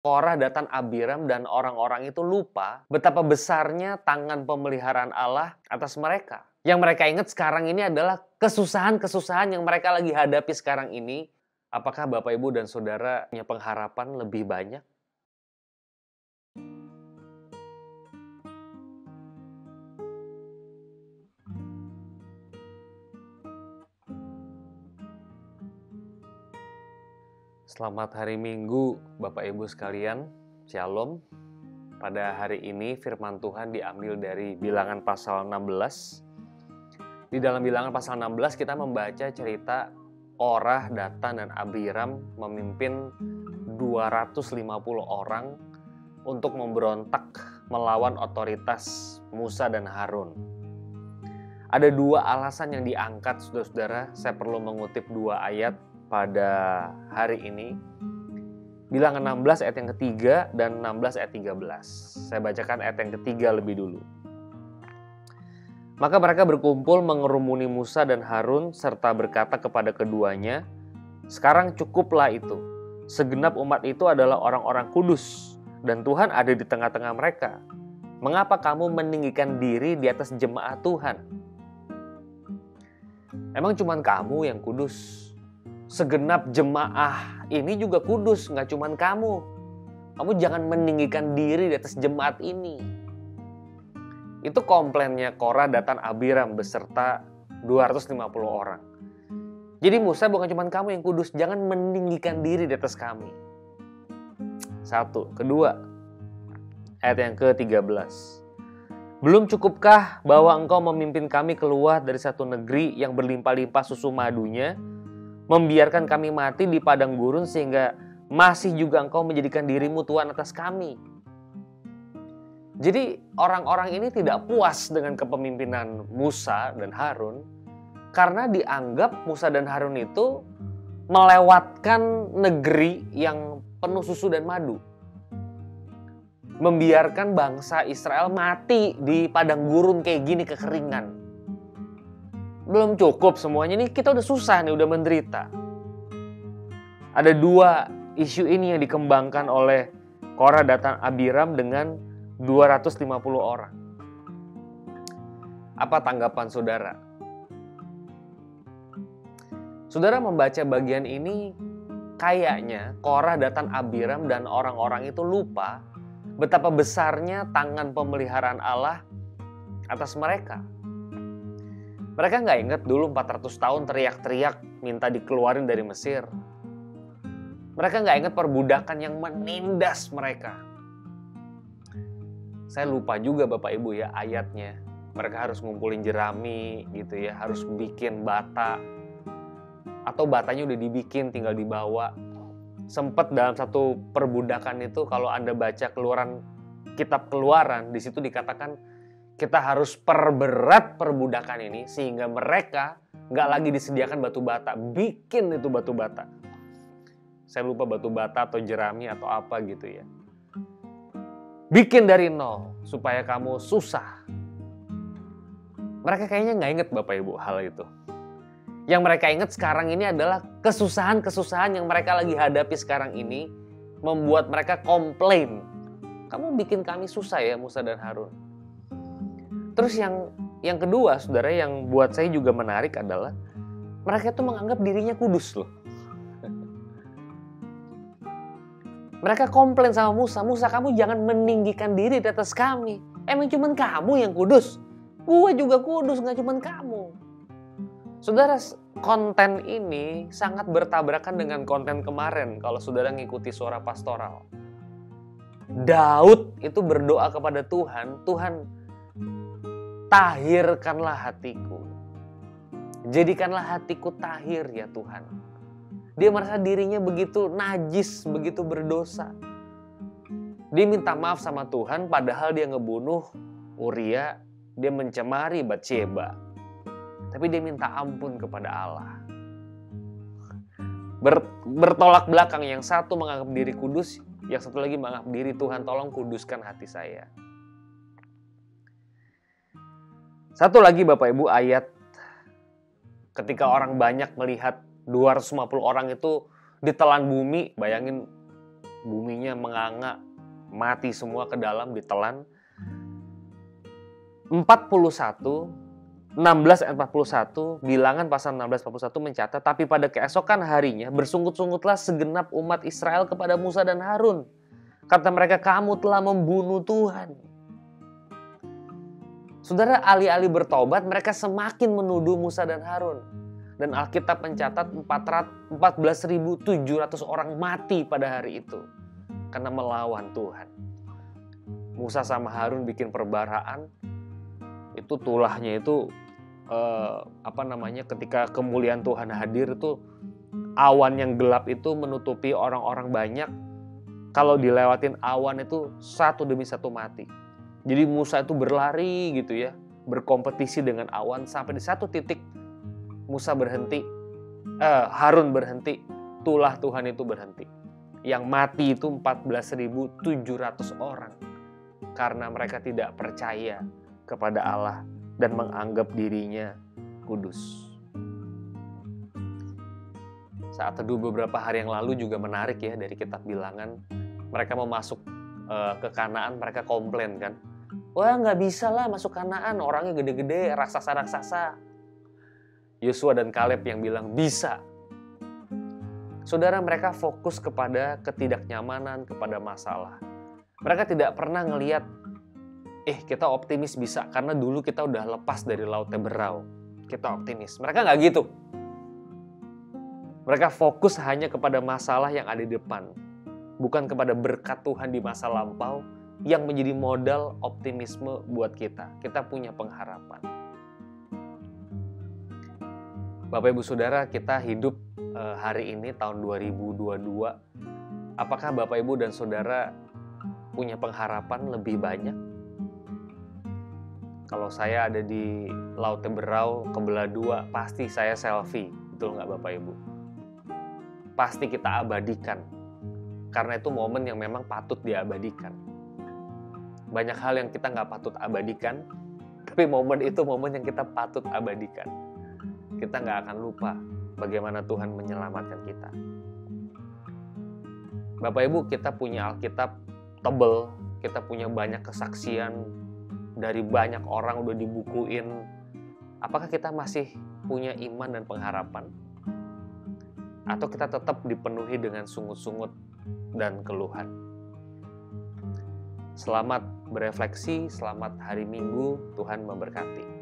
Korah, Datan, Abiram, dan orang-orang itu lupa betapa besarnya tangan pemeliharaan Allah atas mereka. Yang mereka ingat sekarang ini adalah kesusahan-kesusahan yang mereka lagi hadapi sekarang ini. Apakah Bapak, Ibu, dan Saudara punya pengharapan lebih banyak? Selamat hari Minggu, Bapak Ibu sekalian. Shalom. Pada hari ini firman Tuhan diambil dari Bilangan pasal 16. Di dalam Bilangan pasal 16 kita membaca cerita Korah, Datan, dan Abiram memimpin 250 orang untuk memberontak melawan otoritas Musa dan Harun. Ada dua alasan yang diangkat, saudara-saudara. Saya perlu mengutip dua ayat pada hari ini. Bilangan 16 ayat yang ketiga dan 16 ayat 13. Saya bacakan ayat yang ketiga lebih dulu. Maka mereka berkumpul mengerumuni Musa dan Harun serta berkata kepada keduanya, "Sekarang cukuplah itu. Segenap umat itu adalah orang-orang kudus dan Tuhan ada di tengah-tengah mereka. Mengapa kamu meninggikan diri di atas jemaat Tuhan? Emang cuman kamu yang kudus? Segenap jemaah ini juga kudus, nggak cuman kamu. Kamu jangan meninggikan diri di atas jemaat ini." Itu komplainnya Korah, Datan, Abiram beserta 250 orang. Jadi Musa, bukan cuman kamu yang kudus, jangan meninggikan diri di atas kami. Satu. Kedua, ayat yang ke-13. "Belum cukupkah bahwa engkau memimpin kami keluar dari satu negeri yang berlimpah-limpah susu madunya, membiarkan kami mati di padang gurun sehingga masih juga engkau menjadikan dirimu Tuhan atas kami?" Jadi orang-orang ini tidak puas dengan kepemimpinan Musa dan Harun karena dianggap Musa dan Harun itu melewatkan negeri yang penuh susu dan madu. Membiarkan bangsa Israel mati di padang gurun kayak gini, kekeringan. Belum cukup semuanya nih, kita udah susah nih, udah menderita. Ada dua isu ini yang dikembangkan oleh Korah, Datan, Abiram dengan 250 orang. Apa tanggapan saudara? Saudara membaca bagian ini, kayaknya Korah, Datan, Abiram, dan orang-orang itu lupa betapa besarnya tangan pemeliharaan Allah atas mereka. Mereka nggak ingat dulu 400 tahun teriak-teriak minta dikeluarin dari Mesir. Mereka nggak ingat perbudakan yang menindas mereka. Saya lupa juga Bapak Ibu ya ayatnya. Mereka harus ngumpulin jerami gitu ya, harus bikin bata. Atau batanya udah dibikin, tinggal dibawa. Sempet dalam satu perbudakan itu, kalau Anda baca kitab Keluaran, di situ dikatakan kita harus perberat perbudakan ini sehingga mereka nggak lagi disediakan batu bata, bikin itu batu bata. Saya lupa batu bata atau jerami atau apa gitu ya. Bikin dari nol supaya kamu susah. Mereka kayaknya nggak inget Bapak Ibu hal itu. Yang mereka ingat sekarang ini adalah kesusahan-kesusahan yang mereka lagi hadapi sekarang ini membuat mereka komplain. Kamu bikin kami susah ya Musa dan Harun. Terus yang kedua, saudara, yang buat saya juga menarik adalah mereka tuh menganggap dirinya kudus loh. Mereka komplain sama Musa, "Musa, kamu jangan meninggikan diri di atas kami. Emang cuman kamu yang kudus? Gue juga kudus, gak cuman kamu." Saudara, konten ini sangat bertabrakan dengan konten kemarin kalau saudara ngikuti suara pastoral. Daud itu berdoa kepada Tuhan, "Tuhan, tahirkanlah hatiku. Jadikanlah hatiku tahir ya Tuhan." Dia merasa dirinya begitu najis, begitu berdosa. Dia minta maaf sama Tuhan padahal dia ngebunuh Uria, dia mencemari Batsheba. Tapi dia minta ampun kepada Allah. Bertolak belakang, yang satu menganggap diri kudus, yang satu lagi menganggap diri Tuhan tolong kuduskan hati saya. Satu lagi Bapak Ibu ayat ketika orang banyak melihat 250 orang itu ditelan bumi, bayangin buminya menganga, mati semua ke dalam, ditelan. 16 ayat 41, Bilangan pasal 16 41 mencatat, tapi pada keesokan harinya bersungut-sungutlah segenap umat Israel kepada Musa dan Harun. Kata mereka, kamu telah membunuh Tuhan. Saudara, alih-alih bertobat, mereka semakin menuduh Musa dan Harun. Dan Alkitab mencatat 14.700 orang mati pada hari itu karena melawan Tuhan. Musa sama Harun bikin perbaraan, itu tulahnya itu ketika kemuliaan Tuhan hadir itu awan yang gelap itu menutupi orang-orang banyak. Kalau dilewatin awan itu satu demi satu mati. Jadi Musa itu berlari gitu ya, berkompetisi dengan awan sampai di satu titik Harun berhenti, tulah Tuhan itu berhenti. Yang mati itu 14.700 orang karena mereka tidak percaya kepada Allah dan menganggap dirinya kudus. Saat teduh beberapa hari yang lalu juga menarik ya, dari kitab Bilangan. Mereka mau masuk ke Kanaan, mereka komplain kan. Wah, nggak bisa lah masuk Kanaan, orangnya gede-gede, raksasa-raksasa. Yosua dan Kaleb yang bilang bisa. Saudara, mereka fokus kepada ketidaknyamanan, kepada masalah. Mereka tidak pernah ngelihat, kita optimis bisa karena dulu kita udah lepas dari Laut Teberau. Kita optimis. Mereka nggak gitu. Mereka fokus hanya kepada masalah yang ada di depan. Bukan kepada berkat Tuhan di masa lampau yang menjadi modal optimisme buat kita. Kita punya pengharapan. Bapak Ibu Saudara, kita hidup hari ini tahun 2022. Apakah Bapak Ibu dan Saudara punya pengharapan lebih banyak? Kalau saya ada di Laut Teberau, kebelah dua, pasti saya selfie. Betul nggak Bapak Ibu? Pasti kita abadikan. Karena itu momen yang memang patut diabadikan. Banyak hal yang kita nggak patut abadikan, tapi momen itu momen yang kita patut abadikan. Kita nggak akan lupa bagaimana Tuhan menyelamatkan kita. Bapak Ibu, kita punya Alkitab tebel, kita punya banyak kesaksian, dari banyak orang udah dibukuin. Apakah kita masih punya iman dan pengharapan? Atau kita tetap dipenuhi dengan sungut-sungut dan keluhan? Selamat berefleksi, selamat hari Minggu, Tuhan memberkati.